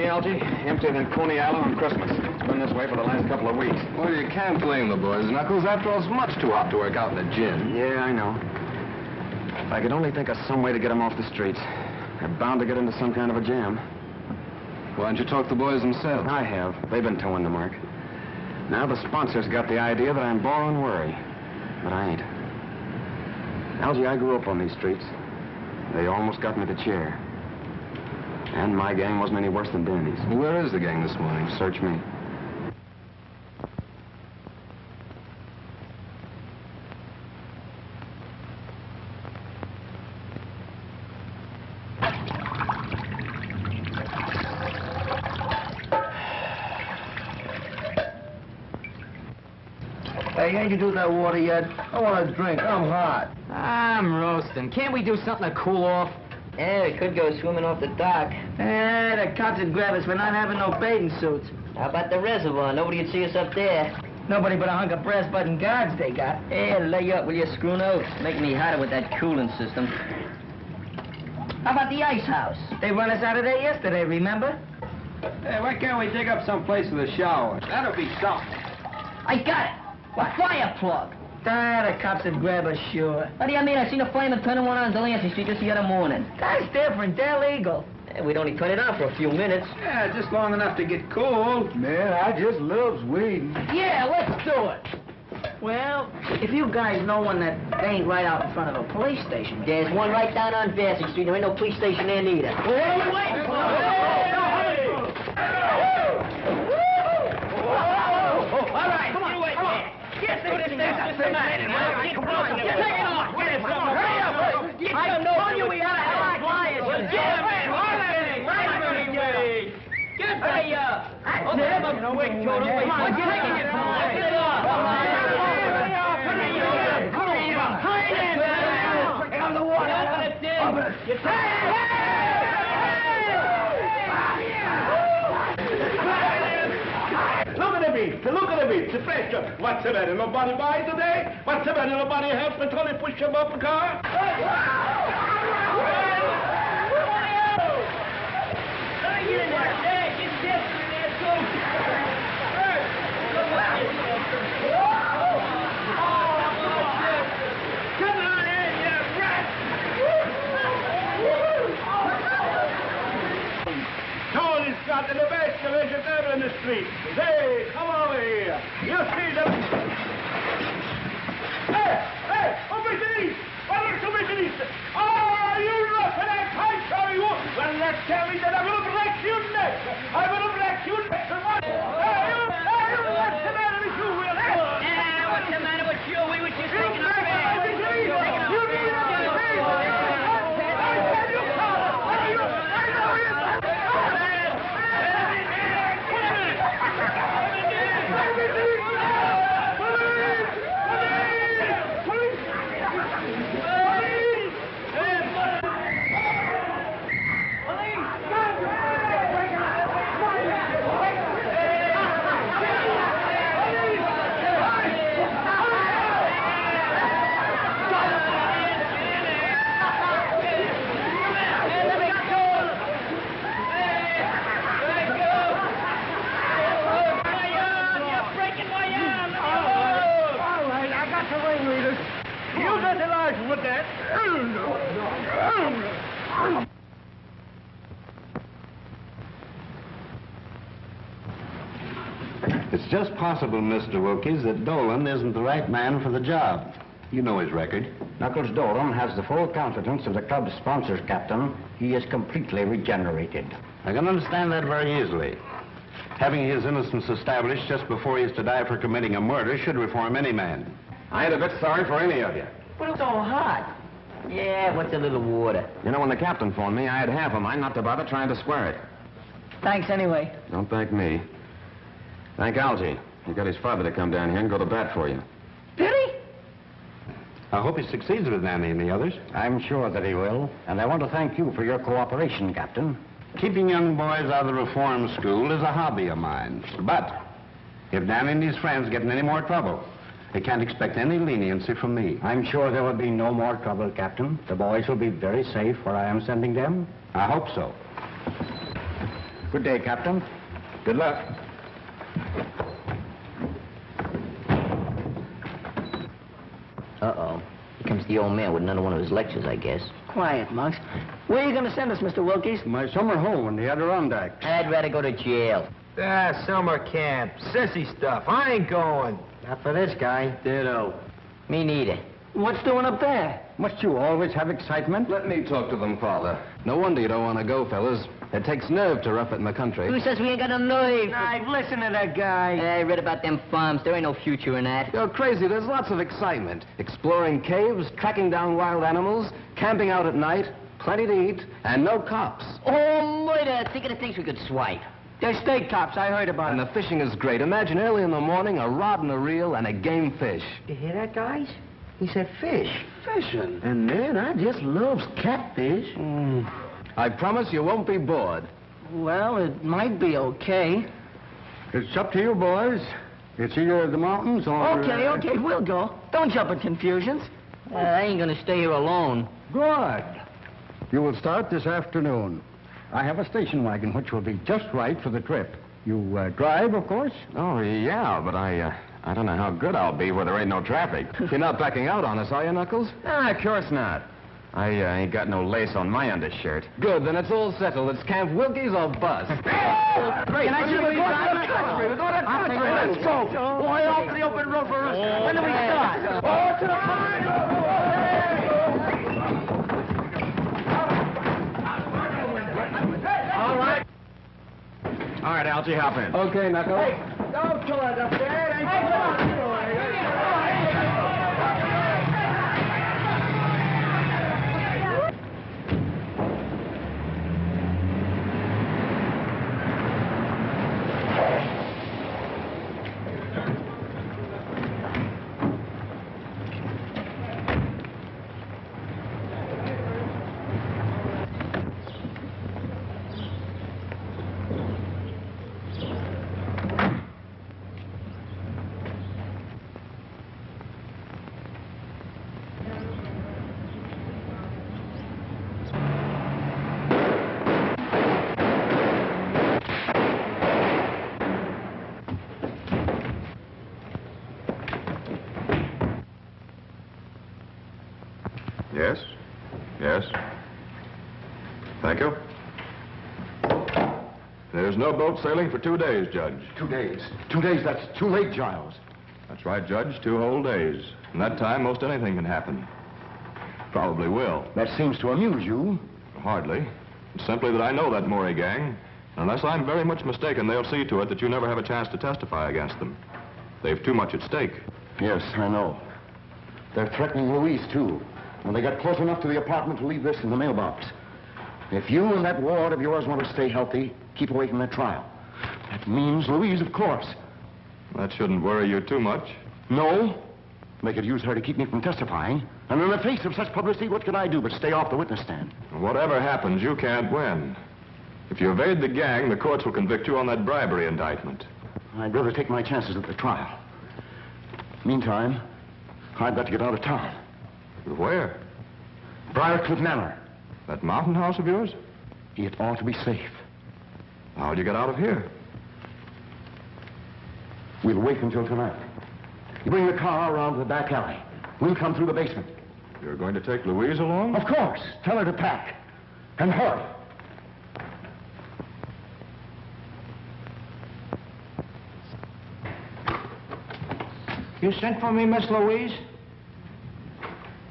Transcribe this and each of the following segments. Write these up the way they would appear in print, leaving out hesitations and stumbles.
See, Algie? Emptier than Coney Island on Christmas. It's been this way for the last couple of weeks. Well, you can't blame the boys, Knuckles. After all, it's much too hot to work out in the gym. Yeah, I know. If I could only think of some way to get them off the streets. They're bound to get into some kind of a jam. Why don't you talk to the boys themselves? I have. They've been towing the mark. Now the sponsors got the idea that I'm borrowing worry. But I ain't. Algie, I grew up on these streets. They almost got me the chair. And my gang wasn't any worse than Danny's. Well, where is the gang this morning? Search me. Hey, ain't you do that water yet? I want a drink. I'm hot. I'm roasting. Can't we do something to cool off? Yeah, we could go swimming off the dock. The cops would grab us for not having no bathing suits. How about the reservoir? Nobody would see us up there. Nobody but a hunk of brass button guards they got. Yeah, lay up, will you, screw nose? Make me hotter with that cooling system. How about the ice house? They run us out of there yesterday, remember? Hey, why can't we dig up some place with a shower? That'll be something. I got it. A fire plug. The cops would grab us, sure. What do you mean? I seen a fireman turning one on Delancey Street just the other morning. That's different. They're legal. Yeah, we'd only turn it on for a few minutes. Yeah, just long enough to get cool. Man, I just loves weed. Yeah, let's do it. Well, if you guys know one that ain't right out in front of a police station. There's one right down on Vassar Street. There ain't no police station there neither. Well, what are we waiting for? All right, come on, wait. Get this thing up. Come on, take it off. Get it. Hurry up. I told you we had to have flyers. Get it. Get the, oh, they have a quick total. Come on, get it off. Get it off. Hurry on the water. Open it. Look at the beach, the pressure. What's the matter? Nobody buy today? What's the matter? Nobody help me till they push him up the car? Come on in, you rat! Tony's got the best division ever in the street. Hey, come over here. You see them? Hey, over to these. Over to these. Oh, you roughing that tight, show you. Well, let's tell me that I'm going to break your neck. I'm going to break your neck. Hey, what's the matter with you, Will? Yeah, what's the matter with you? We was just taking a It's just possible, Mr. Wilkies, that Dolan isn't the right man for the job. You know his record. Knuckles Dolan has the full confidence of the club's sponsors, Captain. He is completely regenerated. I can understand that very easily. Having his innocence established just before he is to die for committing a murder should reform any man. I ain't a bit sorry for any of you. But it's so hot. Yeah, what's a little water? You know, when the captain phoned me, I had half a mind not to bother trying to square it. Thanks anyway. Don't thank me. Thank Algie. He got his father to come down here and go to bat for you. Did he? I hope he succeeds with Danny and the others. I'm sure that he will. And I want to thank you for your cooperation, Captain. Keeping young boys out of the reform school is a hobby of mine. But if Danny and his friends get in any more trouble, they can't expect any leniency from me. I'm sure there will be no more trouble, Captain. The boys will be very safe where I am sending them. I hope so. Good day, Captain. Good luck. Uh-oh. Here comes the old man with another one of his lectures, I guess. Quiet, Monks. Where are you going to send us, Mr. Wilkies? My summer home in the Adirondacks. I'd rather go to jail. Summer camp. Sissy stuff. I ain't going. Not for this guy. Ditto. Me neither. What's doing up there? Must you always have excitement? Let me talk to them, Father. No wonder you don't want to go, fellas. It takes nerve to rough it in the country. Who says we ain't got no nerve? I've listened to that guy. I read about them farms. There ain't no future in that. You're crazy. There's lots of excitement. Exploring caves, tracking down wild animals, camping out at night, plenty to eat, and no cops. Oh, murder! Think of the things we could swipe. There's state cops. I heard about And it. the fishing is great. Imagine early in the morning, a rod and a reel and a game fish. You hear that, guys? He said fish. Fishing. And man, I just loves catfish. I promise you won't be bored. Well, it might be okay. It's up to you, boys. It's either the mountains or... Okay, we'll go. Don't jump in confusions. I ain't gonna stay here alone. Good. You will start this afternoon. I have a station wagon which will be just right for the trip. You drive, of course? Oh, yeah, but I don't know how good I'll be where there ain't no traffic. You're not backing out on us, are you, Knuckles? Nah, of course not. I ain't got no lace on my undershirt. Good, then it's all settled. It's Camp Wilkies or bust. Great. Can I see the country? We're going to country. Let's go. Boy, off to the open road for us. When do we start? Oh, to the All right, Algie, hop in. Okay, Knuckles. Don't kill us up there. Yes? Yes? Thank you. There's no boat sailing for 2 days, Judge. 2 days. 2 days, that's too late, Giles. That's right, Judge. 2 whole days. In that time, most anything can happen. Probably will. That seems to amuse you. Hardly. It's simply that I know that Murray gang. Unless I'm very much mistaken, they'll see to it that you never have a chance to testify against them. They've too much at stake. Yes, I know. They're threatening Louise, too. When they got close enough to the apartment to leave this in the mailbox. If you and that ward of yours want to stay healthy, keep away from that trial. That means Louise, of course. That shouldn't worry you too much. No. They could use her to keep me from testifying. And in the face of such publicity, what can I do but stay off the witness stand? Whatever happens, you can't win. If you evade the gang, the courts will convict you on that bribery indictment. I'd rather take my chances at the trial. Meantime, I've got to get out of town. Where? Briarcliff Manor. That mountain house of yours? It ought to be safe. How'd you get out of here? We'll wait until tonight. You bring the car around to the back alley. We'll come through the basement. You're going to take Louise along? Of course. Tell her to pack. And hurry. You sent for me, Miss Louise?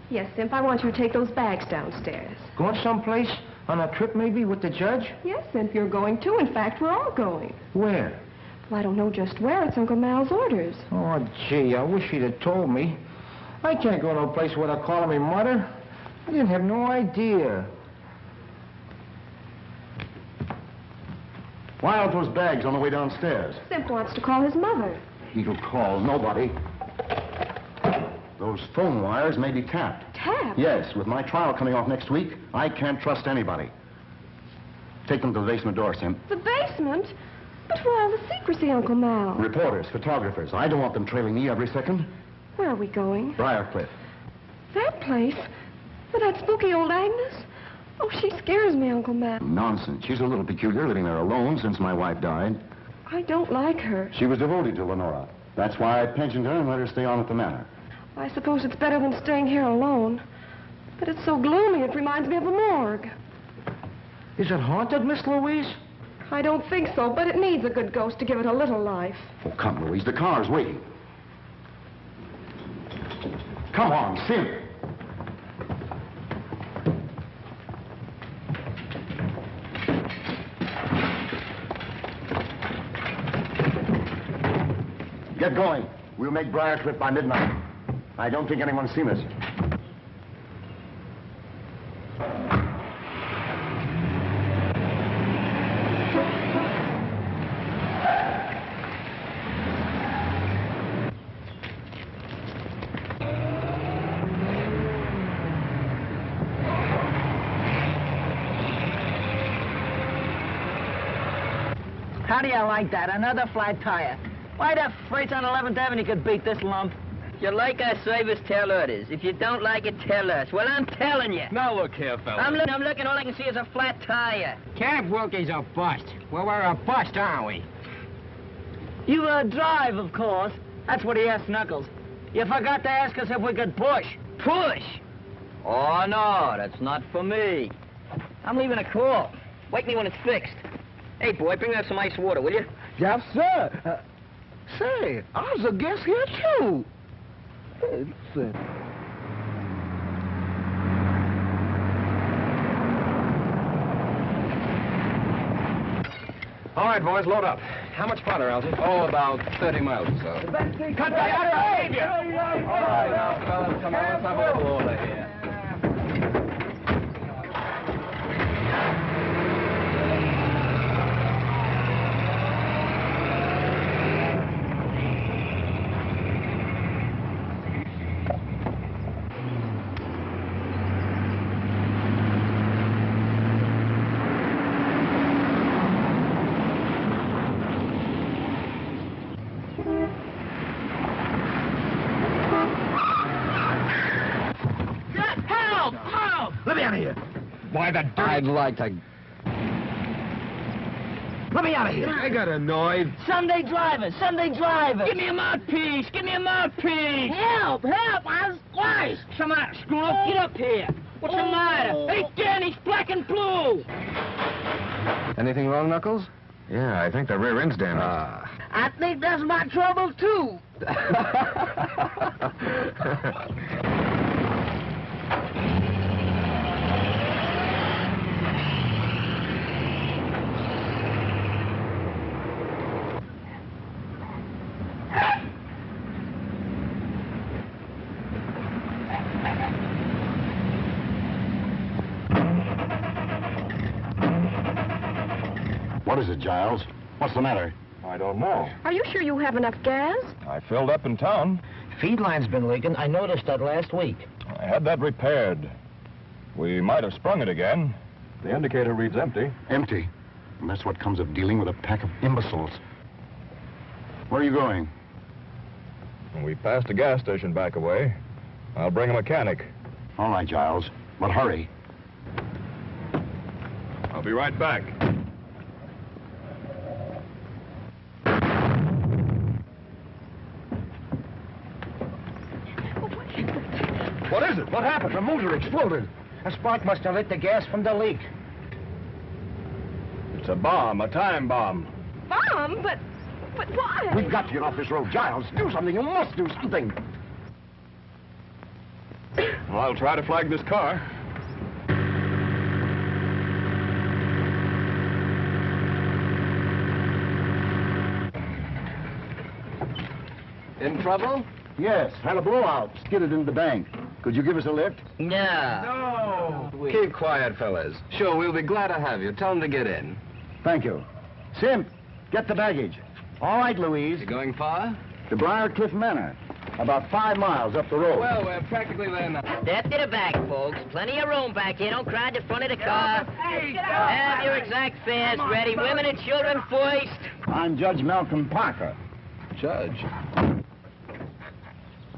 Yes, Simp, I want you to take those bags downstairs. Going someplace? On a trip, maybe, with the judge? Yes, Simp, you're going too. In fact, we're all going. Where? Well, I don't know just where. It's Uncle Mal's orders. Oh, gee, I wish he'd have told me. I can't go no place without calling me mother. I didn't have no idea. Why aren't those bags on the way downstairs? Simp wants to call his mother. He'll call nobody. Those phone wires may be tapped. Tapped? Yes, with my trial coming off next week, I can't trust anybody. Take them to the basement door, Simp. The basement? But why all the secrecy, Uncle Mal? Reporters, photographers. I don't want them trailing me every second. Where are we going? Briarcliff. That place? With that spooky old Agnes? Oh, she scares me, Uncle Matt. Nonsense. She's a little peculiar, living there alone since my wife died. I don't like her. She was devoted to Lenora. That's why I pensioned her and let her stay on at the manor. I suppose it's better than staying here alone. But it's so gloomy, it reminds me of a morgue. Is it haunted, Miss Louise? I don't think so, but it needs a good ghost to give it a little life. Oh, come, Louise. The car's waiting. Come on, Sim. Get going. We'll make Briarcliff by midnight. I don't think anyone's seen us. How do you like that? Another flat tire. Why the freights on 11th Avenue could beat this lump? If you like our service, tell others. If you don't like it, tell us. Well, I'm telling you. Now look here, fella. I'm looking, all I can see is a flat tire. Camp Wilkie's a bust. Well, we're a bust, aren't we? You drive, of course. That's what he asked Knuckles. You forgot to ask us if we could push. Push? Oh, no, that's not for me. I'm leaving a call. Wake me when it's fixed. Hey, boy, bring out some ice water, will you? Yes, sir. Say, I was a guest here, too. Listen. All right, boys, load up. How much farther, Algy? Oh, about 30 miles or so. Cut that out of behavior! All right, now, fellas, come on, let's have a little order here. Why, the dirt. I'd like to... Let me out of here. I got annoyed. Sunday drivers, Sunday drivers. Give me a mouthpiece! Give me a mouthpiece! Help! I was squashed. Come on, screw up, get up here. What's the matter? Hey, Danny, it's black and blue. Anything wrong, Knuckles? Yeah, I think the rear end's damaged. I think that's my trouble, too. What is it, Giles? What's the matter? I don't know. Are you sure you have enough gas? I filled up in town. Feed line's been leaking. I noticed that last week. I had that repaired. We might have sprung it again. The indicator reads empty. Empty. And that's what comes of dealing with a pack of imbeciles. Where are you going? We passed a gas station back away. I'll bring a mechanic. All right, Giles. But hurry. I'll be right back. What is it? What happened? The motor exploded. A spark must have lit the gas from the leak. It's a bomb, a time bomb. Bomb? But why? We've got to get off this road. Giles, do something. You must do something. Well, I'll try to flag this car. In trouble? Yes, had a blowout. Skidded into the bank. Could you give us a lift? No. Keep quiet, fellas. Sure, we'll be glad to have you. Tell them to get in. Thank you. Simp, get the baggage. All right, Louise. You going far? To Briarcliff Manor. About 5 miles up the road. Well, we're practically there now. Step to the back, folks. Plenty of room back here. Don't crowd the front of the car. Have your exact fares ready. Women and children first. I'm Judge Malcolm Parker. Judge?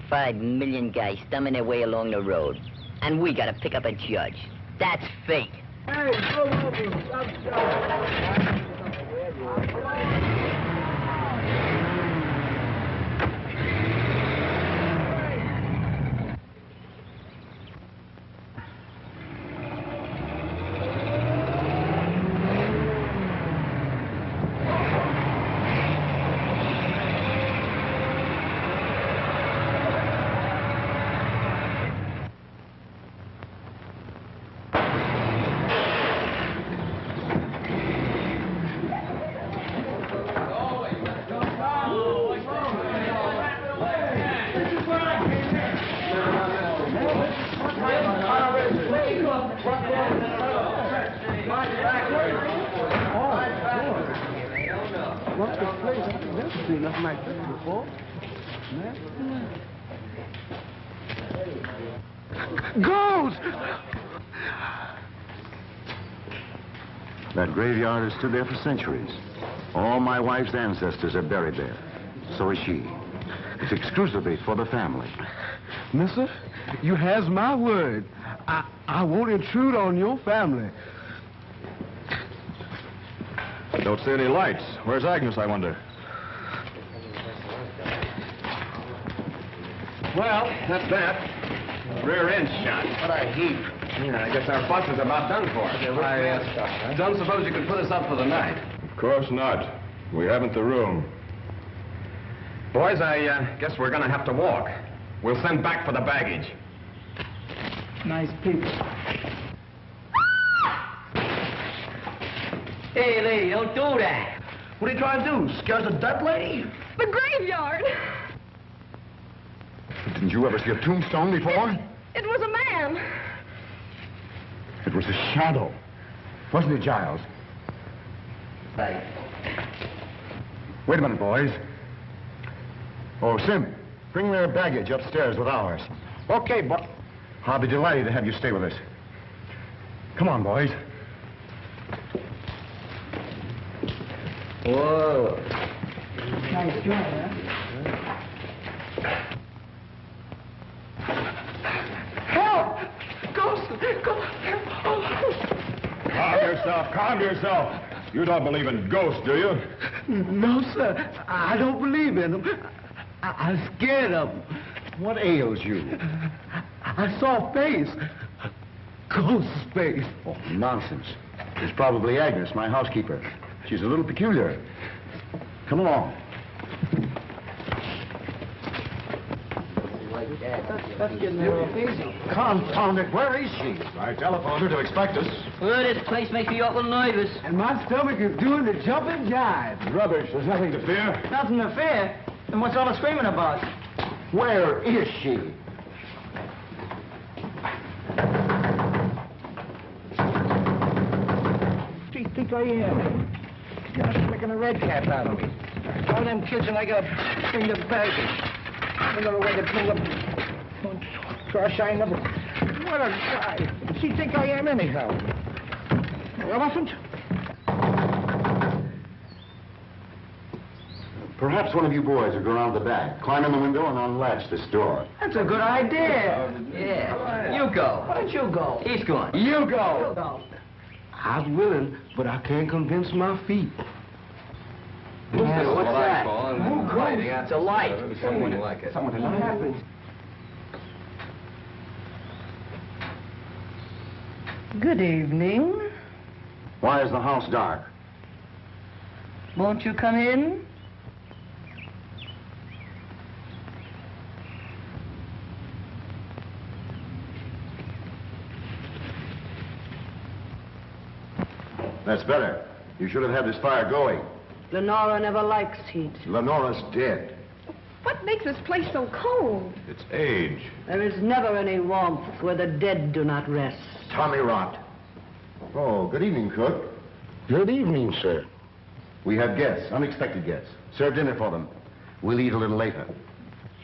5 million guys thumbing their way along the road. And we gotta pick up a judge. That's fate. Hey, go over. Ghost! That graveyard has stood there for centuries. All my wife's ancestors are buried there. So is she. It's exclusively for the family. Mister, you has my word. I won't intrude on your family. Don't see any lights. Where's Agnes, I wonder? Well, that's that. Rear end shot. What a heap. Yeah, I guess our bus is about done for. I don't suppose you could put us up for the night. Of course not. We haven't the room. Boys, I guess we're gonna have to walk. We'll send back for the baggage. Nice people. Hey, lady, don't do that. What are you trying to do? Scare the dead lady? The graveyard. Didn't you ever see a tombstone before? It was a man. It was a shadow. Wasn't it, Giles? Right. Wait a minute, boys. Oh, Sim, bring their baggage upstairs with ours. Okay, but... I'll be delighted to have you stay with us. Come on, boys. Whoa. Nice job, huh? Help! Ghost! Calm yourself. You don't believe in ghosts, do you? No, sir. I don't believe in them. I'm scared of them. What ails you? I saw a face. A ghost face. Oh, nonsense. It's probably Agnes, my housekeeper. She's a little peculiar. Come along. That's getting a little easy. Confound it, where is she? I telephoned her to expect us. Well, this place makes me awful nervous. And my stomach is doing the jumping jive. Rubbish. There's nothing to fear. Nothing to fear. Then what's all the screaming about? Where is she? What do you think I am? You're making a red cap out of me. All them kids and I gotta bring the baggage. Another way to bring up... Gosh, I never... What a guy. What does he think I am anyhow? An elephant? Perhaps one of you boys will go around the back, climb in the window, and unlatch this door. That's a good idea. Yeah. You go. Why don't you go? He's going. You go. You go. I'm willing, but I can't convince my feet. What's that? It's a light. Someone like it. What happened? Good evening. Why is the house dark? Won't you come in? That's better. You should have had this fire going. Lenora never likes heat. Lenora's dead. What makes this place so cold? It's age. There is never any warmth where the dead do not rest. Tommy rot. Oh, good evening, cook. Good evening, sir. We have guests, unexpected guests. Serve dinner for them. We'll eat a little later.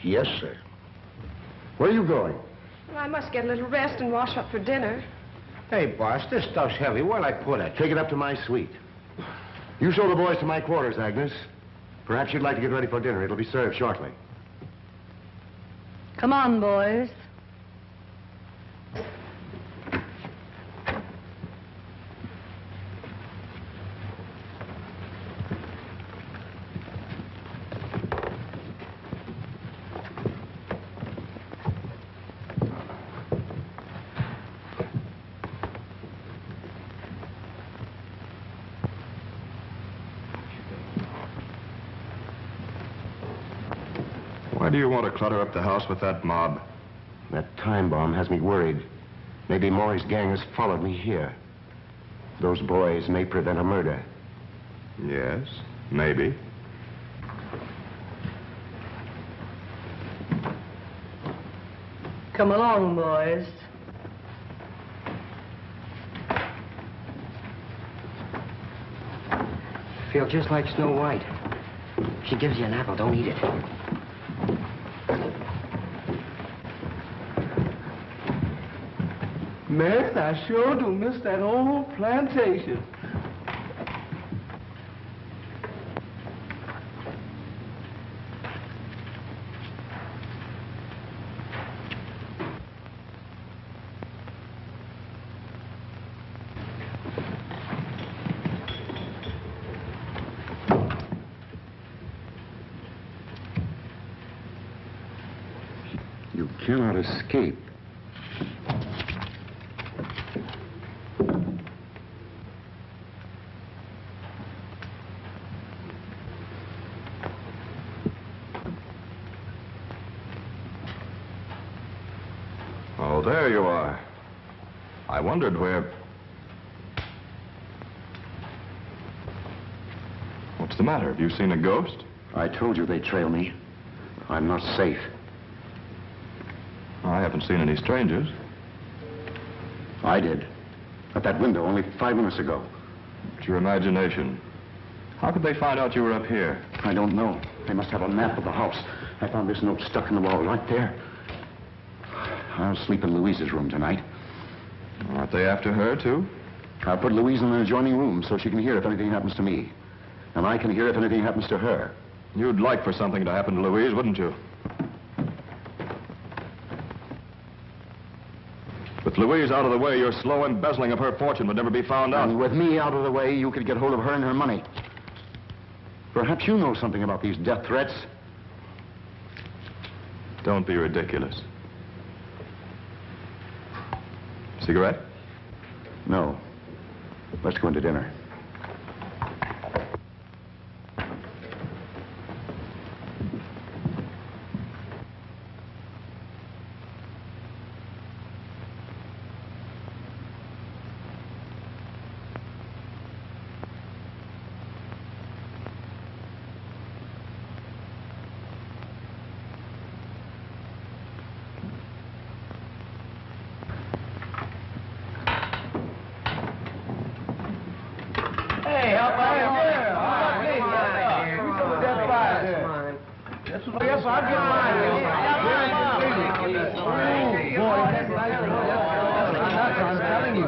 Yes, sir. Where are you going? Well, I must get a little rest and wash up for dinner. Hey, boss, this stuff's heavy. Where'll I put it? Take it up to my suite. You show the boys to my quarters, Agnes. Perhaps you'd like to get ready for dinner. It'll be served shortly. Come on, boys. do you want to clutter up the house with that mob? That time bomb has me worried. Maybe Maury's gang has followed me here. Those boys may prevent a murder. Yes, maybe. Come along, boys. Feel just like Snow White. She gives you an apple, don't eat it. Man, I sure do miss that old plantation. You cannot escape. Oh, there you are. I wondered where... What's the matter? Have you seen a ghost? I told you they'd trail me. I'm not safe. I haven't seen any strangers. I did. At that window only 5 minutes ago. It's your imagination. How could they find out you were up here? I don't know. They must have a map of the house. I found this note stuck in the wall right there. I'll sleep in Louise's room tonight. Aren't they after her, too? I'll put Louise in an adjoining room so she can hear if anything happens to me. And I can hear if anything happens to her. You'd like for something to happen to Louise, wouldn't you? With Louise out of the way, your slow embezzling of her fortune would never be found out. And with me out of the way, you could get hold of her and her money. Perhaps you know something about these death threats. Don't be ridiculous. Cigarette? No. Let's go into dinner. Yes, I'll get mine. I'm telling you.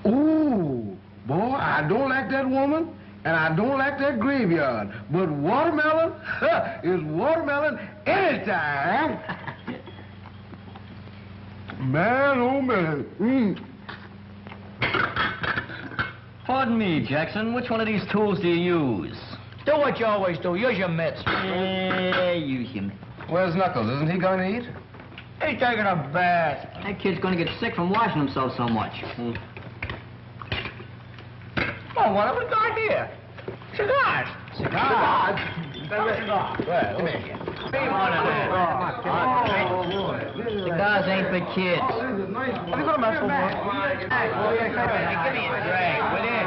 Ooh, boy, I don't like that woman, and I don't like that graveyard. But watermelon is watermelon anytime. Man, oh man. Pardon me, Jackson. Which one of these tools do you use? Do what you always do. Use your mitts. Use your mitts. Where's Knuckles? Isn't he going to eat? He's taking a bath. That kid's gonna get sick from washing himself so much. Oh, what have we got here? Cigars. Cigars? Cigars. Well, come here. Cigars ain't for kids. What are you going to mess with? Give me a drag, will you?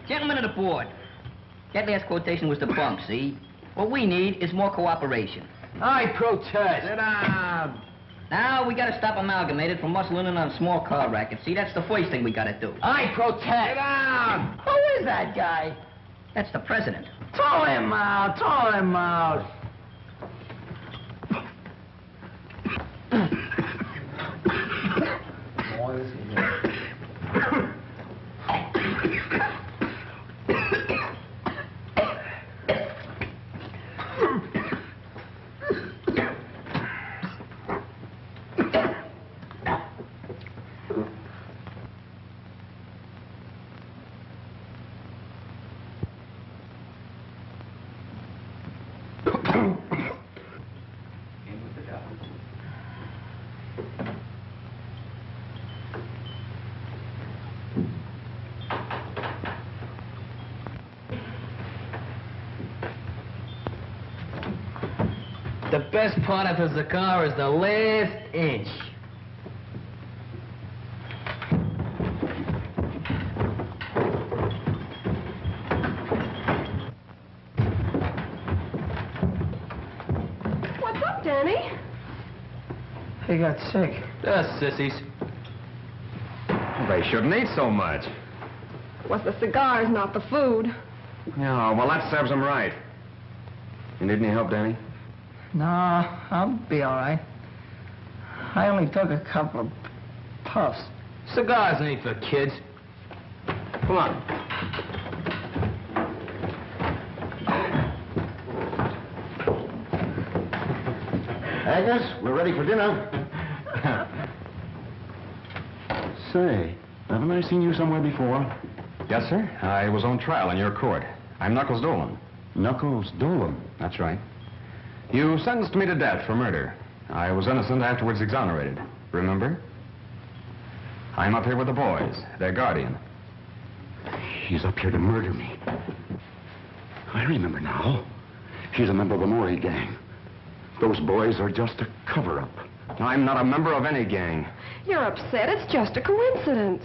Gentlemen of the board, that last quotation was the bunk, see? What we need is more cooperation. I protest. Sit down. Now, we gotta stop Amalgamated from muscling in on a small car racket. See, that's the first thing we gotta do. I protest. Sit down. Who is that guy? That's the president. Throw him out. Throw him out. The best part of the cigar is the last inch. What's up, Danny? He got sick. Sissies. They shouldn't eat so much. It was the cigars, not the food. Yeah, well, that serves them right. You need any help, Danny? No, I'll be all right. I only took a couple of puffs. Cigars ain't for kids. Come on. Agnes, we're ready for dinner. Say, haven't I seen you somewhere before? Yes, sir. I was on trial in your court. I'm Knuckles Dolan. Knuckles Dolan? That's right. You sentenced me to death for murder. I was innocent, afterwards exonerated. Remember? I'm up here with the boys, their guardian. He's up here to murder me. I remember now. He's a member of the Maury gang. Those boys are just a cover-up. I'm not a member of any gang. You're upset. It's just a coincidence.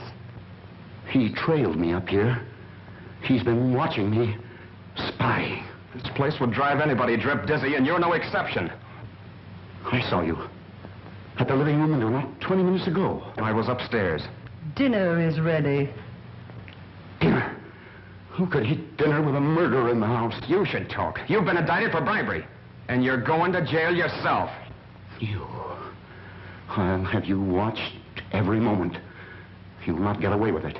He trailed me up here. He's been watching me, spying. This place would drive anybody drip dizzy, and you're no exception. I saw you at the living room window not 20 minutes ago. I was upstairs. Dinner is ready. Dinner? Who could eat dinner with a murderer in the house? You should talk. You've been indicted for bribery, and you're going to jail yourself. You? I'll have you watched every moment. You'll not get away with it.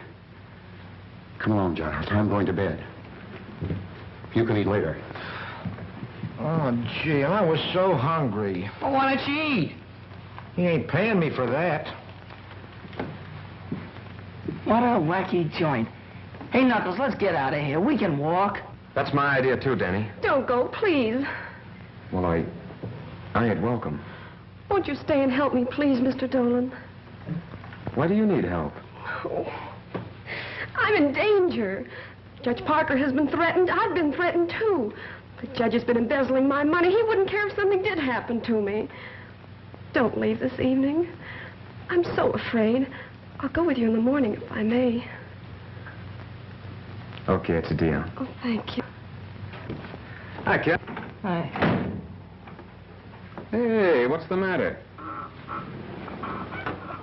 Come along, Giles. I'm going to bed. You can eat later. Oh, gee, I was so hungry. Well, why don't you eat? He ain't paying me for that. What a wacky joint. Hey, Knuckles, let's get out of here. We can walk. That's my idea, too, Danny. Don't go, please. Well, I ain't welcome. Won't you stay and help me, please, Mr. Dolan? Why do you need help? Oh, I'm in danger. Judge Parker has been threatened. I've been threatened, too. The judge has been embezzling my money. He wouldn't care if something did happen to me. Don't leave this evening. I'm so afraid. I'll go with you in the morning, if I may. Okay, it's a deal. Oh, thank you. Hi, kid. Hi. Hey, what's the matter?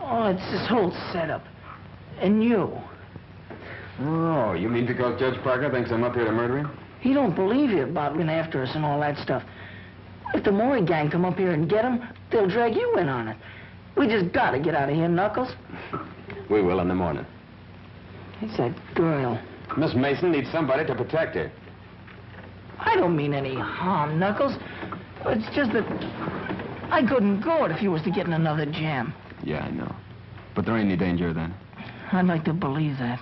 Oh, it's this whole setup. And you. Oh, you mean because Judge Parker thinks I'm up here to murder him? He don't believe you about being after us and all that stuff. If the Maury gang come up here and get him, they'll drag you in on it. We just gotta get out of here, Knuckles. We will in the morning. It's that girl. Miss Mason needs somebody to protect her. I don't mean any harm, Knuckles. It's just that I couldn't go it if you was to get in another jam. Yeah, I know. But there ain't any danger then. I'd like to believe that.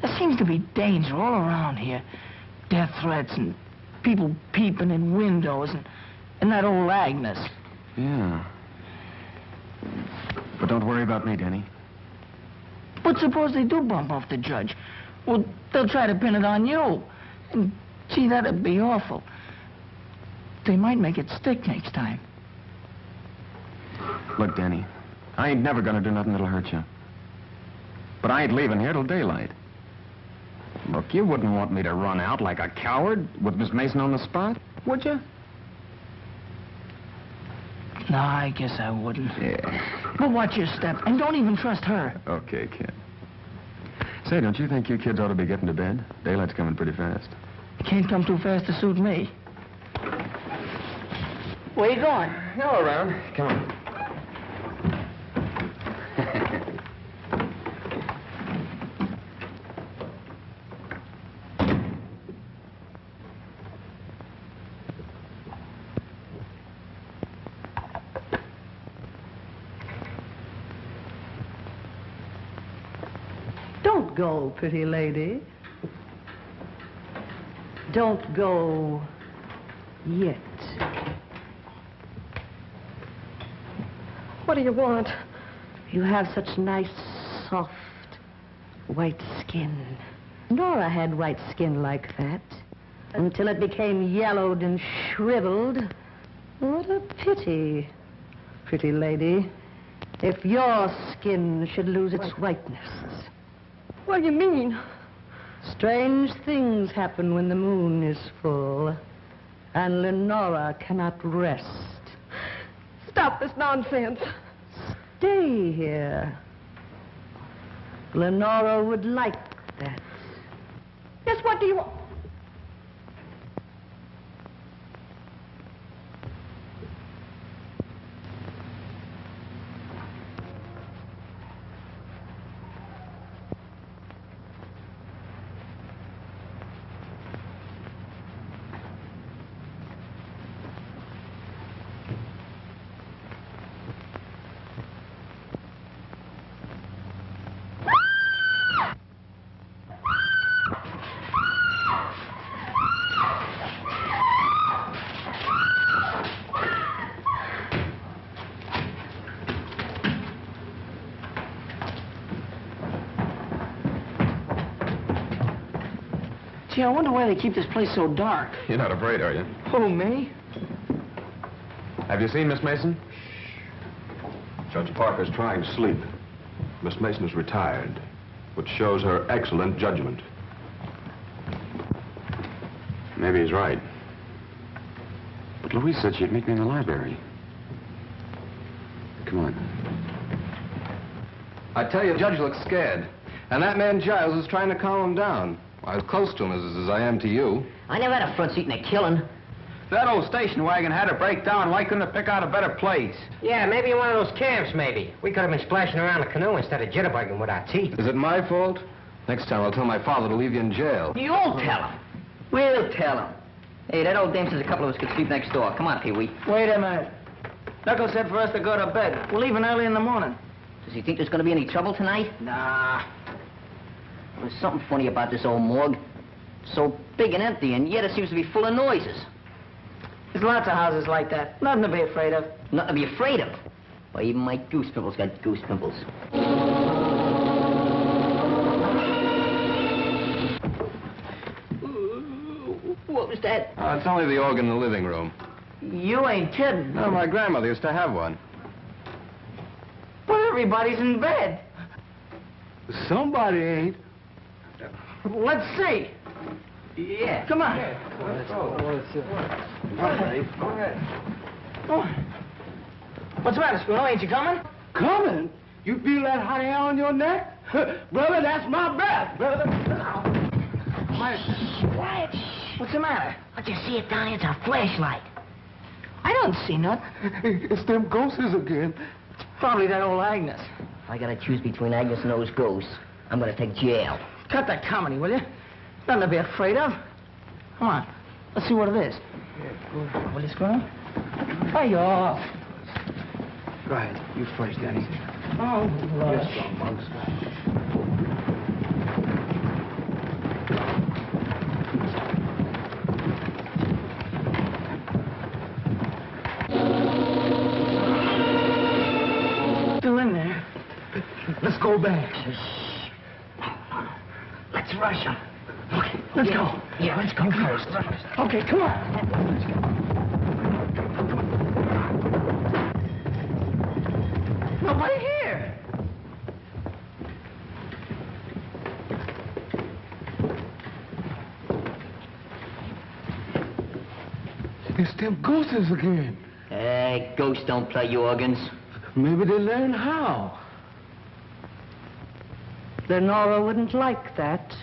There seems to be danger all around here. Death threats and people peeping in windows and that old Agnes. Yeah. But don't worry about me, Danny. But suppose they do bump off the judge? Well, they'll try to pin it on you. And, gee, that'd be awful. They might make it stick next time. Look, Danny, I ain't never gonna do nothing that'll hurt you. But I ain't leaving here till daylight. Look, you wouldn't want me to run out like a coward with Miss Mason on the spot, would you? No, I guess I wouldn't. Yeah. But watch your step, and don't even trust her. Okay, kid. Say, don't you think you kids ought to be getting to bed? Daylight's coming pretty fast. It can't come too fast to suit me. Where you going? Go around. Come on. Don't go, pretty lady. Don't go yet. What do you want? You have such nice, soft, white skin. Nora had white skin like that until it became yellowed and shriveled. What a pity, pretty lady, if your skin should lose its whiteness. What do you mean? Strange things happen when the moon is full, and Lenora cannot rest. Stop this nonsense. Stay here. Lenora would like that. Yes, what do you want? Gee, I wonder why they keep this place so dark. You're not afraid, are you? Who, me? Have you seen Miss Mason? Judge Parker's trying to sleep. Miss Mason is retired, which shows her excellent judgment. Maybe he's right. But Louise said she'd meet me in the library. Come on. I tell you, the judge looks scared. And that man Giles is trying to calm him down. Well, as close to him as I am to you. I never had a front seat in a killing. That old station wagon had to break down. Why couldn't it pick out a better place? Yeah, maybe in one of those camps, maybe. We could have been splashing around the canoe instead of jitterbugging with our teeth. Is it my fault? Next time I'll tell my father to leave you in jail. You'll tell him. We'll tell him. Hey, that old dame says a couple of us could sleep next door. Come on, Pee-wee. Wait a minute. Knuckles said for us to go to bed. We're leaving early in the morning. Does he think there's going to be any trouble tonight? Nah. There's something funny about this old morgue. So big and empty, and yet it seems to be full of noises. There's lots of houses like that. Nothing to be afraid of. Nothing to be afraid of. Why, even my goose pimples got goose pimples. What was that? It's only the organ in the living room. You ain't kidding. No, my grandmother used to have one. But everybody's in bed. Somebody ain't. Let's see. Yeah. Come on. Let's go. Oh. What's the matter, Spooner? Ain't you coming? Coming? You feel that hot air on your neck? Brother, that's my breath, brother. Quiet. What's the matter? What you see it, Donnie? It's a flashlight. I don't see nothing. It's them ghosts again. It's probably that old Agnes. If I gotta choose between Agnes and those ghosts, I'm gonna take jail. Cut that comedy, will you? Nothing to be afraid of. Come on. Let's see what it is. Will you, Spooner? Hey, off. Go ahead. You first, Danny. Oh, Yes, strong monks. Still in there. Let's go back. Let's rush them. Okay, let's go. Yeah, let's go first. Okay, come on. Nobody here. It's them ghosts again. Hey, ghosts don't play organs. Maybe they learn how. Lenora wouldn't like that.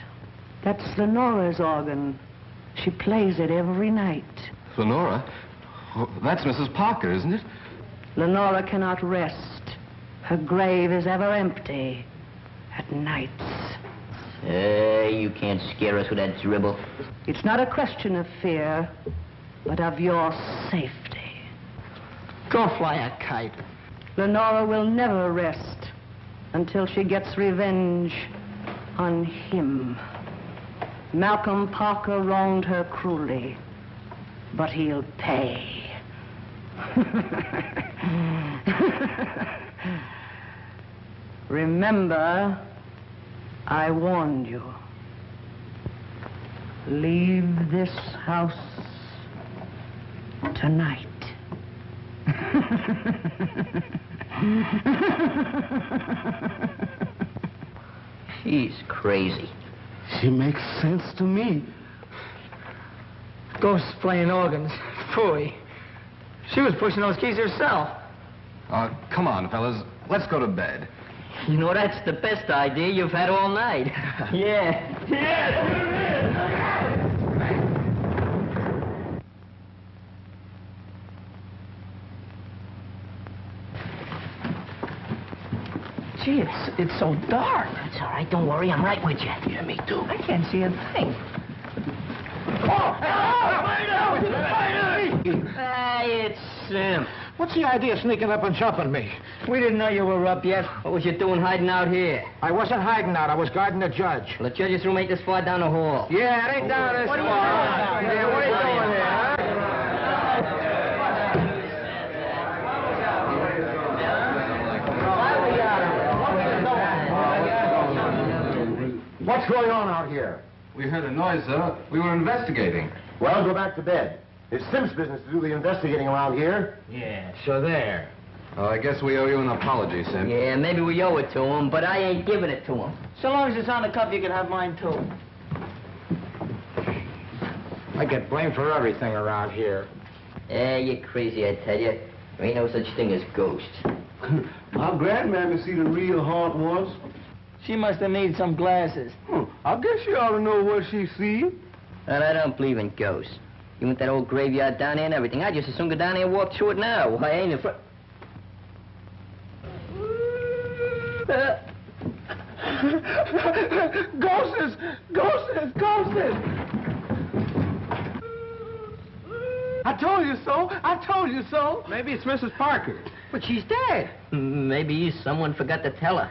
That's Lenora's organ. She plays it every night. Lenora? Oh, that's Mrs. Parker, isn't it? Lenora cannot rest. Her grave is ever empty at nights. Hey, you can't scare us with that dribble. It's not a question of fear, but of your safety. Go fly a kite. Lenora will never rest until she gets revenge on him. Malcolm Parker wronged her cruelly, but he'll pay. Remember, I warned you. Leave this house tonight. She's crazy. She makes sense to me. Ghosts playing organs. Phooey. She was pushing those keys herself. Come on, fellas. Let's go to bed. You know, that's the best idea you've had all night. Yeah. Gee, it's so dark. That's all right. Don't worry. I'm right with you. Yeah, me too. I can't see a thing. Hey, it's Sim. What's the idea of sneaking up and jumping me? We didn't know you were up yet. What was you doing hiding out here? I wasn't hiding out. I was guarding the judge. Well, the judge's room ain't this far down the hall. Yeah, it ain't down this far. Yeah, what are you doing there, huh? What's going on out here? We heard a noise, sir. We were investigating. Well, go back to bed. It's Sim's business to do the investigating around here. Yeah, so there. I guess we owe you an apology, Sim. Yeah, maybe we owe it to him, but I ain't giving it to him. So long as it's on the cup, you can have mine, too. I get blamed for everything around here. Yeah, you're crazy, I tell you. There ain't no such thing as ghosts. I'm glad Mammy see the real haunt ones. She must have need some glasses. I guess she ought to know what she see. And I don't believe in ghosts. Even with that old graveyard down there and everything, I just as soon go down there and walk through it now. I ain't afraid. Ghosts! Ghosts! Ghosts! I told you so! I told you so! Maybe it's Mrs. Parker. But she's dead. Maybe someone forgot to tell her.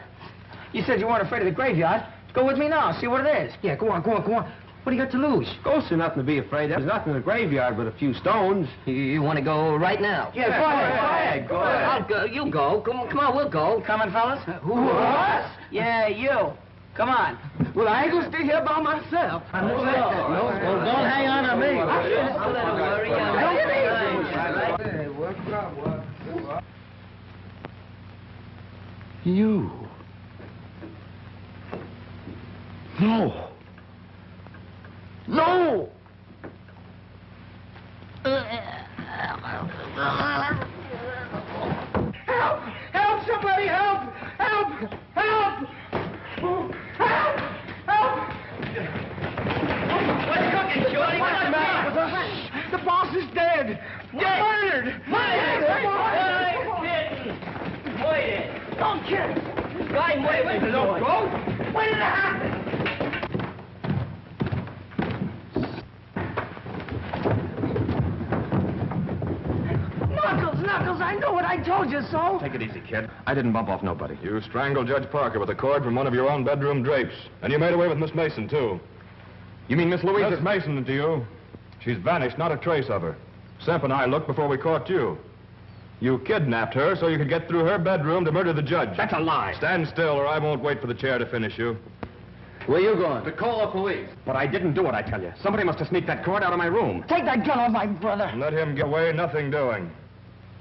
You said you weren't afraid of the graveyard. Go with me now, see what it is. Yeah, go on. What do you got to lose? Ghosts are nothing to be afraid of. There's nothing in the graveyard but a few stones. You want to go right now? Yeah, go ahead. Go ahead. I'll go. You go. Come on, we'll go. Coming, fellas? Who, us? Yeah, you. Come on. Well, I ain't gonna stay here by myself. No, don't hang on to me. Hey, what's up? You. No. No! Help! Help! Somebody help! Help! Help! Help! Help! What's cooking, Shorty? What's the matter? The boss is dead! Murdered! Wait! Don't kill! Guy, wait! Don't go! When did it happen? Knuckles, I know it. I told you so. Take it easy, kid. I didn't bump off nobody. You strangled Judge Parker with a cord from one of your own bedroom drapes. And you made away with Miss Mason, too. You mean Miss Louise? Miss Mason to you. She's vanished, not a trace of her. Semp and I looked before we caught you. You kidnapped her so you could get through her bedroom to murder the judge. That's a lie. Stand still or I won't wait for the chair to finish you. Where you going? To call the police. But I didn't do it, I tell you. Somebody must have sneaked that cord out of my room. Take that gun off my brother. Let him get away, nothing doing.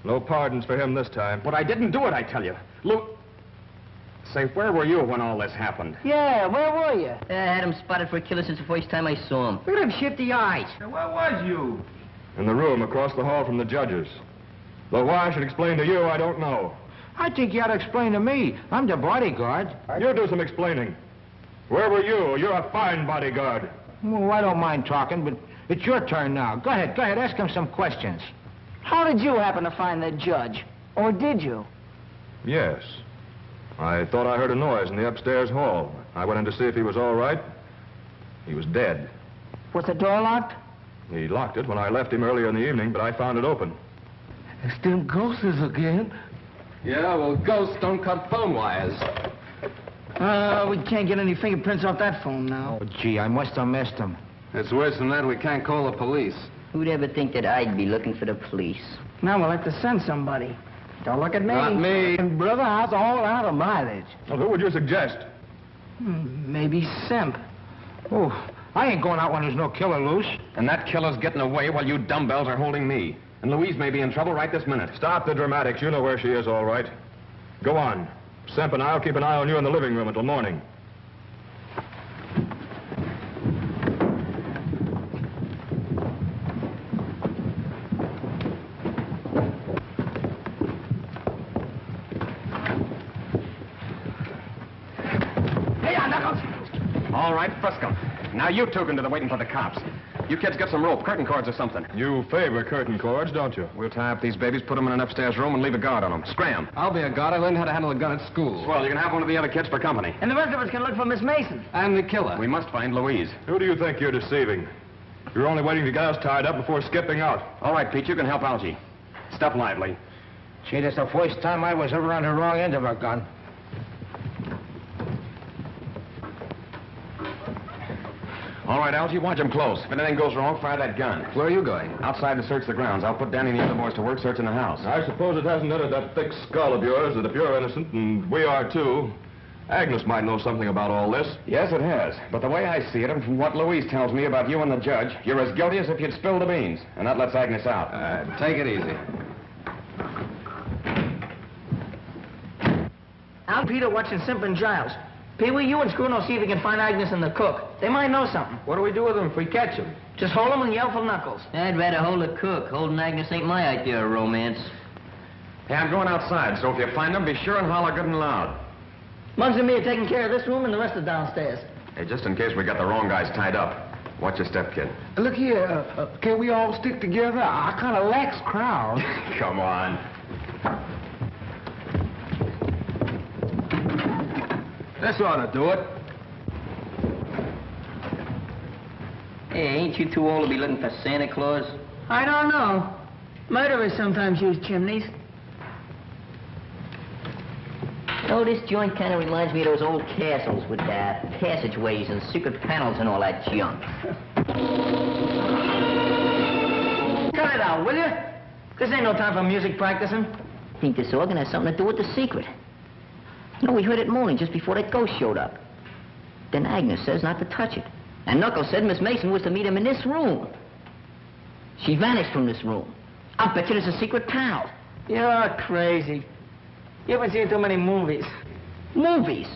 No pardons for him this time. But I didn't do it, I tell you. Say, where were you when all this happened? Yeah, where were you? I had him spotted for a killer since the first time I saw him. Look at him shifty eyes. Where was you? In the room across the hall from the judges. Though why I should explain to you, I don't know. I think you ought to explain to me. I'm the bodyguard. You do some explaining. Where were you? You're a fine bodyguard. Well, I don't mind talking, but it's your turn now. Go ahead, ask him some questions. How did you happen to find the judge? Or did you? Yes. I thought I heard a noise in the upstairs hall. I went in to see if he was all right. He was dead. Was the door locked? He locked it when I left him earlier in the evening, but I found it open. It's them ghosts again. Yeah, well, ghosts don't cut phone wires. We can't get any fingerprints off that phone now. Oh, gee, I must have missed him. It's worse than that. We can't call the police. Who'd ever think that I'd be looking for the police? Now we'll have to send somebody. Don't look at me. Not me. And brother, I was all out of mileage. Well, who would you suggest? Maybe Semp. Oh, I ain't going out when there's no killer loose. And that killer's getting away while you dumbbells are holding me. And Louise may be in trouble right this minute. Stop the dramatics. You know where she is, all right. Go on. Semp and I'll keep an eye on you in the living room until morning. All right, frisk 'em. Now you two can do the waiting for the cops. You kids get some rope, curtain cords or something. You favor curtain cords, don't you? We'll tie up these babies, put them in an upstairs room, and leave a guard on them. Scram. I'll be a guard. I learned how to handle a gun at school. Well, you can have one of the other kids for company. And the rest of us can look for Miss Mason. And the killer. We must find Louise. Who do you think you're deceiving? You're only waiting to get us tied up before skipping out. All right, Pete, you can help Algie. Step lively. Gee, that's the first time I was ever on the wrong end of a gun. All right, Algie, watch him close. If anything goes wrong, fire that gun. Where are you going? Outside to search the grounds. I'll put Danny and the other boys to work searching the house. I suppose it hasn't entered that thick skull of yours that if you're innocent, and we are too, Agnes might know something about all this. Yes, it has. But the way I see it, and from what Louise tells me about you and the judge, you're as guilty as if you'd spilled the beans. And that lets Agnes out. Take it easy. Al and Peter watching Simp and Giles. Pee-wee, you and Scruno see if you can find Agnes and the cook. They might know something. What do we do with them if we catch them? Just hold them and yell for Knuckles. I'd rather hold the cook. Holding Agnes ain't my idea of romance. Hey, I'm going outside, so if you find them, be sure and holler good and loud. Muggs and me are taking care of this room and the rest are downstairs. Hey, just in case we got the wrong guys tied up. Watch your step, kid. Look here, can we all stick together? I kind of lacks crowd. Come on. This ought to do it. Hey, ain't you too old to be looking for Santa Claus? I don't know. Murderers sometimes use chimneys. Oh, this joint kind of reminds me of those old castles with passageways and secret panels and all that junk. Cut it out, will you? This ain't no time for music practicing. I think this organ has something to do with the secret. No, we heard it moaning just before that ghost showed up. Then Agnes says not to touch it. And Knuckles said Miss Mason was to meet him in this room. She vanished from this room. I'll bet you there's a secret panel. You're crazy. You haven't seen too many movies. Movies?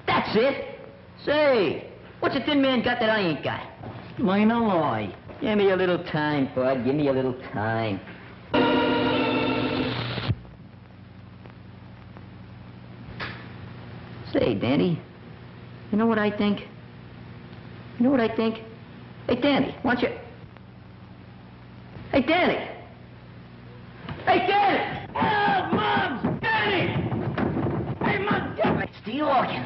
That's it. Say, what's a thin man got that I ain't got? Mine a lie. Give me a little time, bud. Give me a little time. Say, Danny, you know what I think? You know what I think? Hey, Danny, why don't you... Hey, Danny! Hey, Danny! Oh, Mom! Danny! Hey, Mom, get me! It's the organ.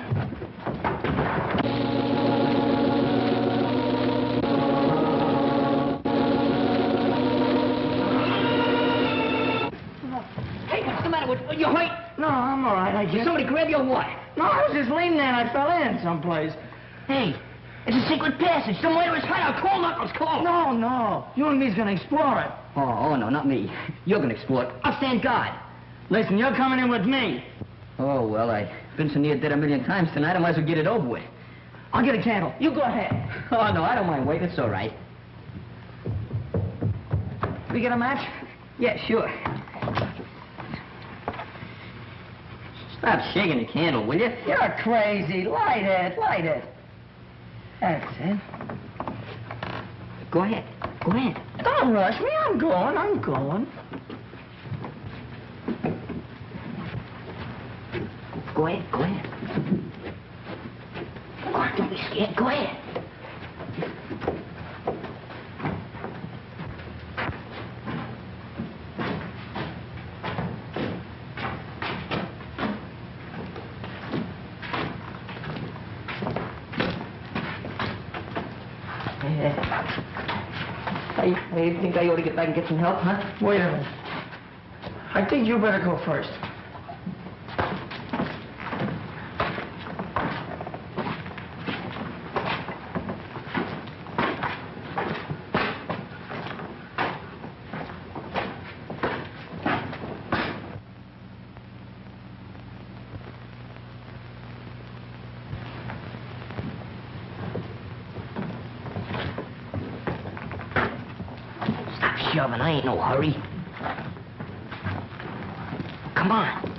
Hey, what's the matter with you? Hurt? No, I'm all right, I guess. Did somebody grab you or what? No, I was just leaning there and I fell in someplace. Hey, it's a secret passage. Some way to his hideout. Call Knuckles, call. No. You and me's gonna explore it. Oh, no, not me. You're gonna explore it. I'll stand guard. Listen, you're coming in with me. Oh, well, I've been so near dead a million times tonight, I might as well get it over with. I'll get a candle. You go ahead. Oh, no, I don't mind waiting. It's all right. We get a match? Yeah, sure. Stop shaking the candle, will you? You're crazy. Light it, light it. That's it. Go ahead. Go ahead. Don't rush me. I'm going. Go ahead. Come on, don't be scared. Go ahead. I think I ought to get back and get some help, huh? Wait a minute. I think you better go first. shoving. I ain't no hurry. Come on.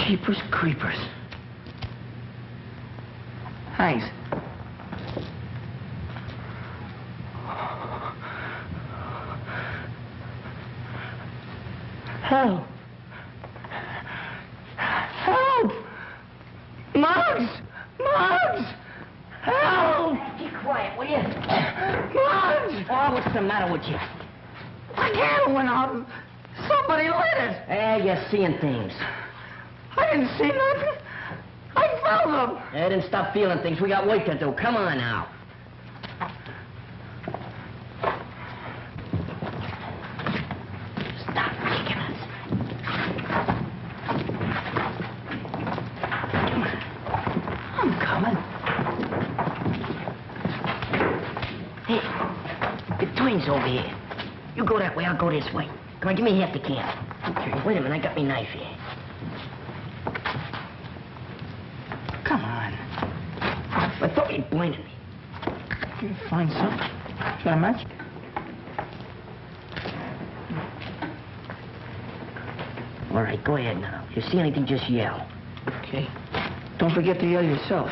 Jeepers creepers. Thanks. Help! Help! Muggs! Muggs! Help! Keep quiet, will you? Muggs! Oh, what's the matter with you? The candle went out. Somebody lit it. You're seeing things. I didn't see nothing. I felt them. Then stop feeling things. We got work to do. Come on now. Stop kicking us. Come on. I'm coming. Hey, the twins over here. You go that way, I'll go this way. Come on, give me half the can. Okay. Wait a minute, I got me knife here. Come on. I thought you'd blinded me. You find something? Should I match? All right, go ahead now. If you see anything, just yell. Okay. Don't forget to yell yourself.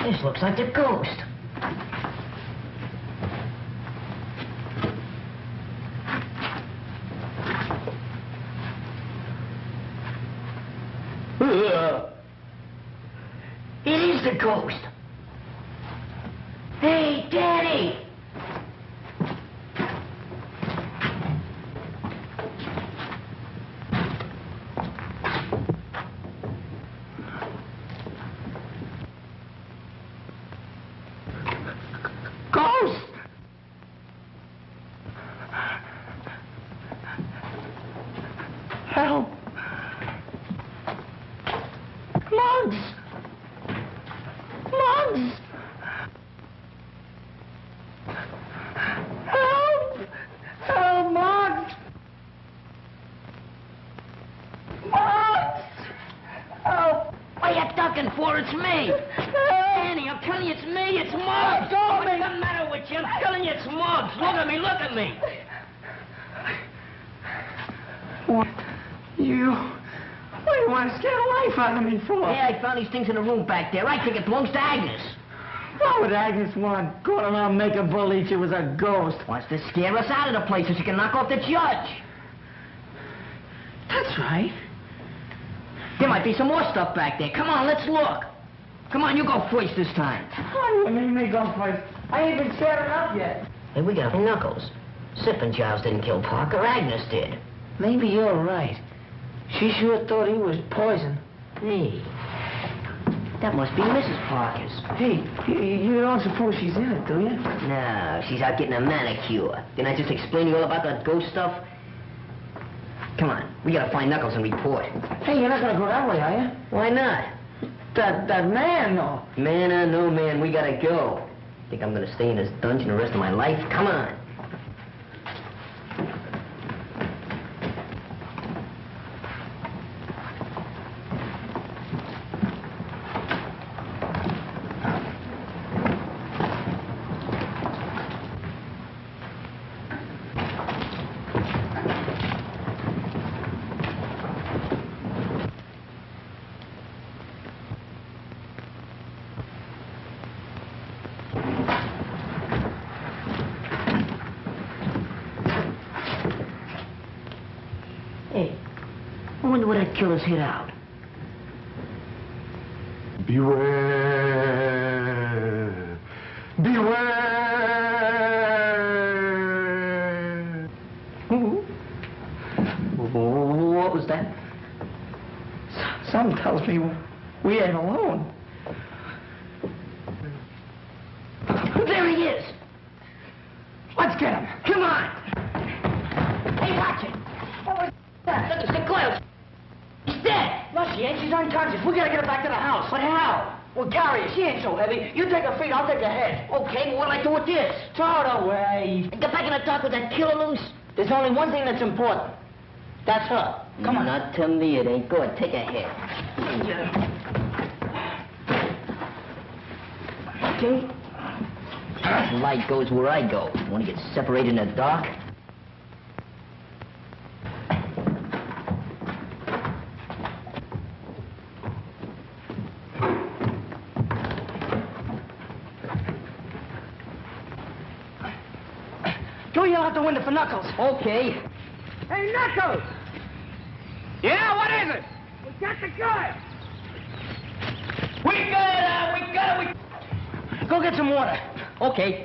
This looks like a ghost. It is the ghost. Hey, Daddy! Ghost! Help! Muggs! Muggs! Help! Help, Muggs! Muggs! Help! What are you ducking for? It's me! Annie, I'm telling you, it's me. It's Muggs. Go, What's the matter with you? I'm telling you, it's Muggs. Look at me. Look at me. What? What do you want to scare the life out of me for? Yeah, I found these things in the room back there. I think it belongs to Agnes. What would Agnes want? Going around making believe she was a ghost. Wants to scare us out of the place so she can knock off the judge. That's right. There might be some more stuff back there. Come on, let's look. Come on, you go first this time. What do you mean me go first? I ain't been setting up yet. Hey, we got Knuckles. Sipping Giles didn't kill Parker. Agnes did. Maybe you're right. She sure thought he was poison. Hey, that must be Mrs. Parker's. Hey, you don't suppose she's in it, do you? No, she's out getting a manicure. Didn't I just explain to you all about that ghost stuff? Come on, we gotta find Knuckles and report. Hey, you're not gonna go that way, are you? Why not? That man, though. Man or no man, we gotta go. Think I'm gonna stay in this dungeon the rest of my life? Come on. Hey, I wonder where that killer's hid out. Beware. Beware. What was that? Something tells me we ain't alone. There he is. Let's get him. Come on. Hey, watch it. What was that? Look, it's the Coyle. She's dead. No, she ain't. She's unconscious. We gotta get her back to the house. But how? Well, carry her. She ain't so heavy. You take her feet, I'll take her head. Okay, well, what'll I do with this? Throw it away. Get back in the dark with that killer loose. There's only one thing that's important. That's her. Come on. Not to me, it ain't good. Take her head. Okay. Light goes where I go. Want to get separated in the dark? Go yell out the window for Knuckles. Okay. Hey, Knuckles! Yeah, what is it? We got the guy! We got it. Go get some water. Okay.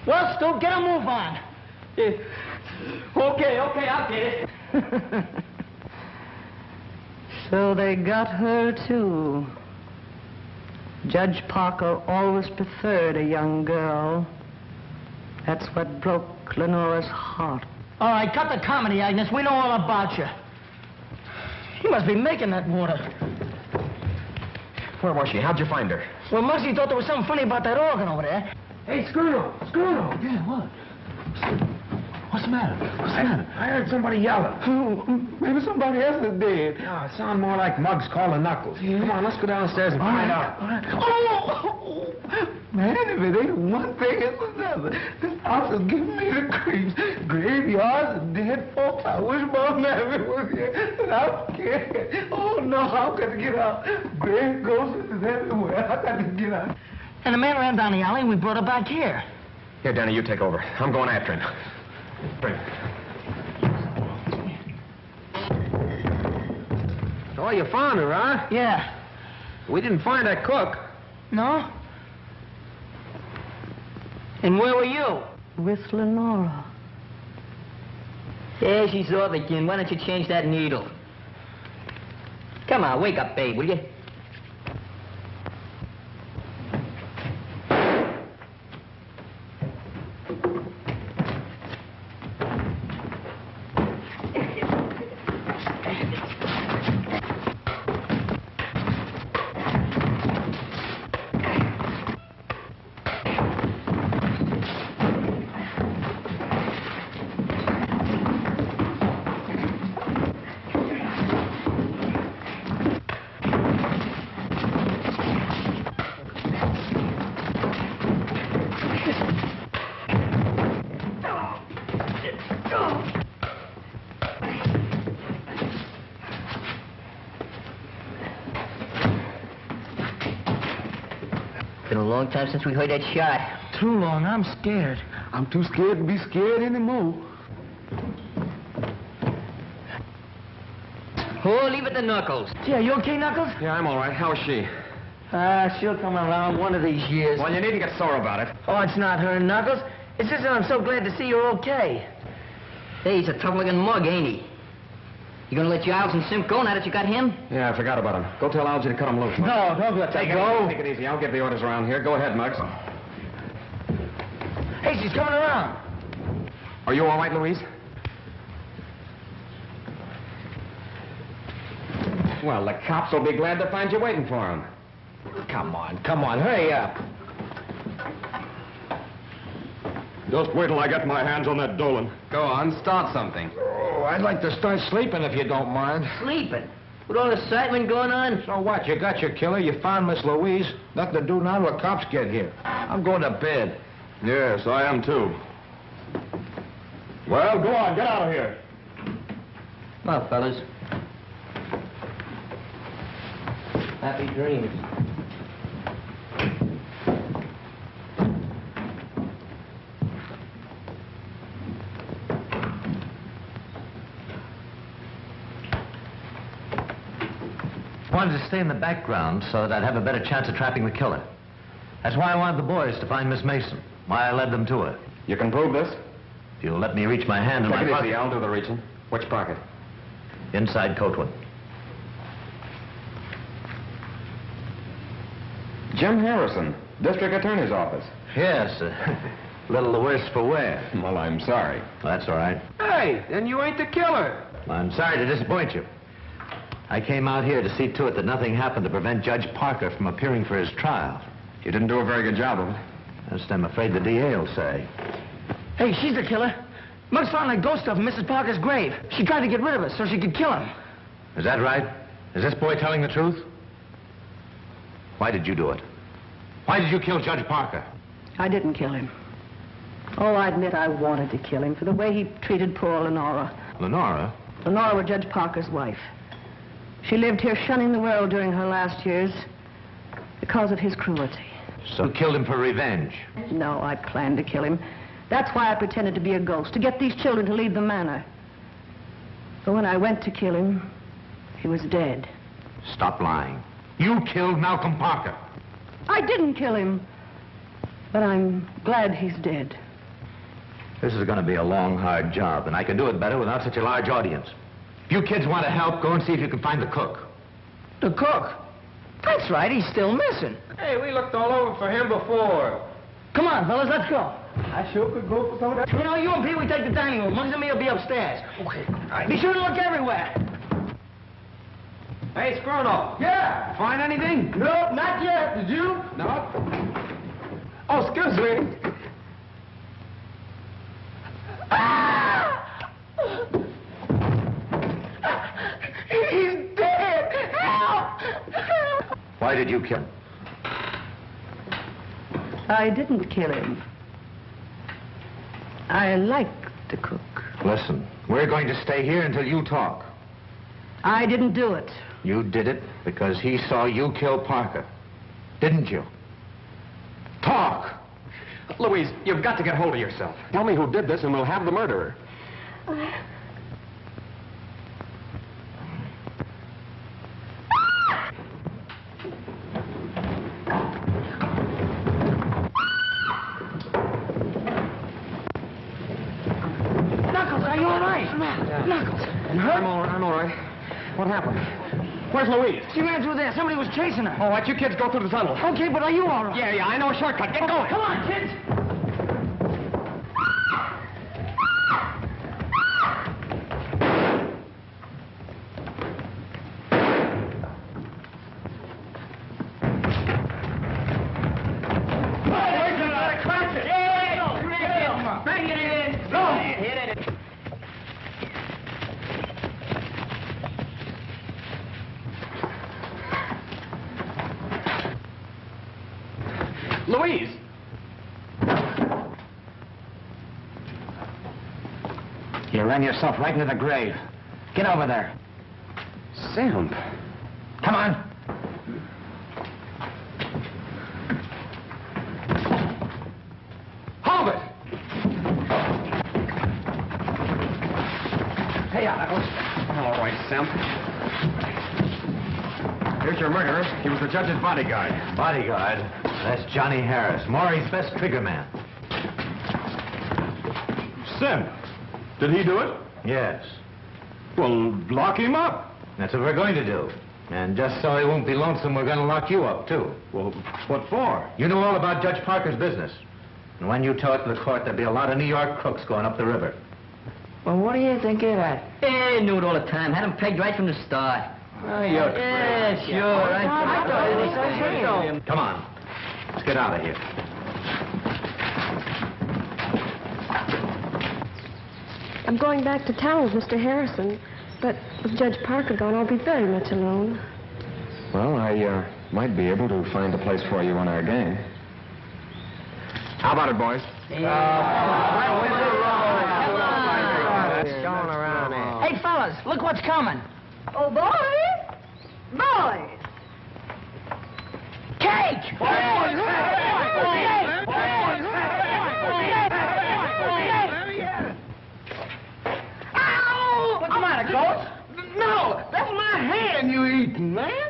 Well, Stu, get a move on. Okay, I'll get it. So they got her, too. Judge Parker always preferred a young girl. That's what broke Lenora's heart. All right, cut the comedy, Agnes. We know all about you. He must be making that water. Where was she? How'd you find her? Well, Muggsy thought there was something funny about that organ over there. Hey, Screw. Yeah, what? What's the matter? I heard somebody yelling. Oh, maybe somebody else is dead. No, it sounded more like Muggs calling Knuckles. Yeah. Come on, let's go downstairs and find out. All right. Oh, man, if it ain't one thing, it's another. This house is giving me the creeps. Graveyards and dead folks. I wish Mom Maverick was here, but I'm scared. Oh, no, I've got to get out. Grave ghosts is everywhere. I've got to get out. And the man ran down the alley and we brought her back here. Here, Danny, you take over. I'm going after him. Oh, you found her, huh? Yeah. We didn't find that cook. No? And where were you? With Lenora. Yeah, she's off again. Why don't you change that needle? Come on, wake up, babe, will you? Been a long time since we heard that shot. Too long. I'm scared. I'm too scared to be scared anymore. Oh, leave it to Knuckles. Yeah, you okay, Knuckles? Yeah, I'm all right. How is she? She'll come around one of these years. Well, you needn't get sore about it. Oh, it's not her, Knuckles. It's just that I'm so glad to see you're okay. Hey, he's a tough-looking mug, ain't he? You gonna let Giles and Simp go now that you got him? Yeah, I forgot about him. Go tell Algie to cut him loose. No, don't let that go. Take it easy. I'll give the orders around here. Go ahead, Muggs. Hey, she's coming around. Are you all right, Louise? Well, the cops will be glad to find you waiting for them. Come on, hurry up. Just wait till I get my hands on that Dolan. Go on, start something. Oh, I'd like to start sleeping if you don't mind. Sleeping? With all the excitement going on? So what? You got your killer, you found Miss Louise. Nothing to do now till cops get here. I'm going to bed. Yes, I am too. Well, go on, get out of here. Well, fellas. Happy dreams. wanted to stay in the background so that I'd have a better chance of trapping the killer. That's why I wanted the boys to find Miss Mason, why I led them to her. You can prove this? If you'll let me reach my hand in my Take it pocket. easy, I'll do the reaching. Which pocket? Inside coat one. Jim Harrison, District Attorney's Office. Yes, a little the worse for wear. Well, I'm sorry. That's all right. Hey, then you ain't the killer. I'm sorry to disappoint you. I came out here to see to it that nothing happened to prevent Judge Parker from appearing for his trial. You didn't do a very good job of it. That's I'm afraid the DA will say. Hey, she's the killer. Muggs found that ghost stuff in Mrs. Parker's grave. She tried to get rid of us so she could kill him. Is that right? Is this boy telling the truth? Why did you do it? Why did you kill Judge Parker? I didn't kill him. Oh, I admit I wanted to kill him for the way he treated poor Lenora. Lenora? Lenora was Judge Parker's wife. She lived here shunning the world during her last years because of his cruelty. So you killed him for revenge? No, I planned to kill him. That's why I pretended to be a ghost, to get these children to leave the manor. But when I went to kill him, he was dead. Stop lying. You killed Malcolm Parker. I didn't kill him, but I'm glad he's dead. This is going to be a long, hard job, and I can do it better without such a large audience. If you kids want to help, go and see if you can find the cook. The cook? That's right, he's still missing. Hey, we looked all over for him before. Come on, fellas, let's go. I sure could go for some of that. You know, you and Pete, we take the dining room. Muggs and me will be upstairs. Okay. Be sure to look everywhere. Hey, Skrono. Yeah. Find anything? No, not yet. Did you? No. Oh, excuse me. He's dead. Help! Why did you kill him? I didn't kill him. I like to cook. Listen, we're going to stay here until you talk. I didn't do it. You did it because he saw you kill Parker. Didn't you? Talk! Louise, you've got to get hold of yourself. Tell me who did this and we'll have the murderer. Knuckles, are you all right? Knuckles. I'm all right. What happened? Where's Louise? She ran through there. Somebody was chasing her. All right, you kids go through the tunnel. Okay, but are you all right? Yeah, I know a shortcut. Get going. Come on, kids. Louise! You ran yourself right into the grave. Get over there. Sam. Come on. Hold it! Hey, Knuckles. All right, Sam. Here's your murderer. He was the judge's bodyguard. Bodyguard? That's Johnny Harris, Maury's best trigger man. Sim, did he do it? Yes. Well, lock him up. That's what we're going to do. And just so he won't be lonesome, we're going to lock you up, too. Well, what for? You know all about Judge Parker's business. And when you tell it to the court, there'll be a lot of New York crooks going up the river. Well, what do you think of that? Hey, knew it all the time. Had him pegged right from the start. Oh, you're Yeah, sure. I thought it was so real. Come on. Let's get out of here. I'm going back to town with Mr. Harrison, but with Judge Parker gone, I'll be very much alone. Well, I might be able to find a place for you on our gang. How about it, boys? Hey, fellas, look what's coming. Oh, boys! Boys! Cake! Ow! What's the matter, Ghost? No, that's my hand you eating, man.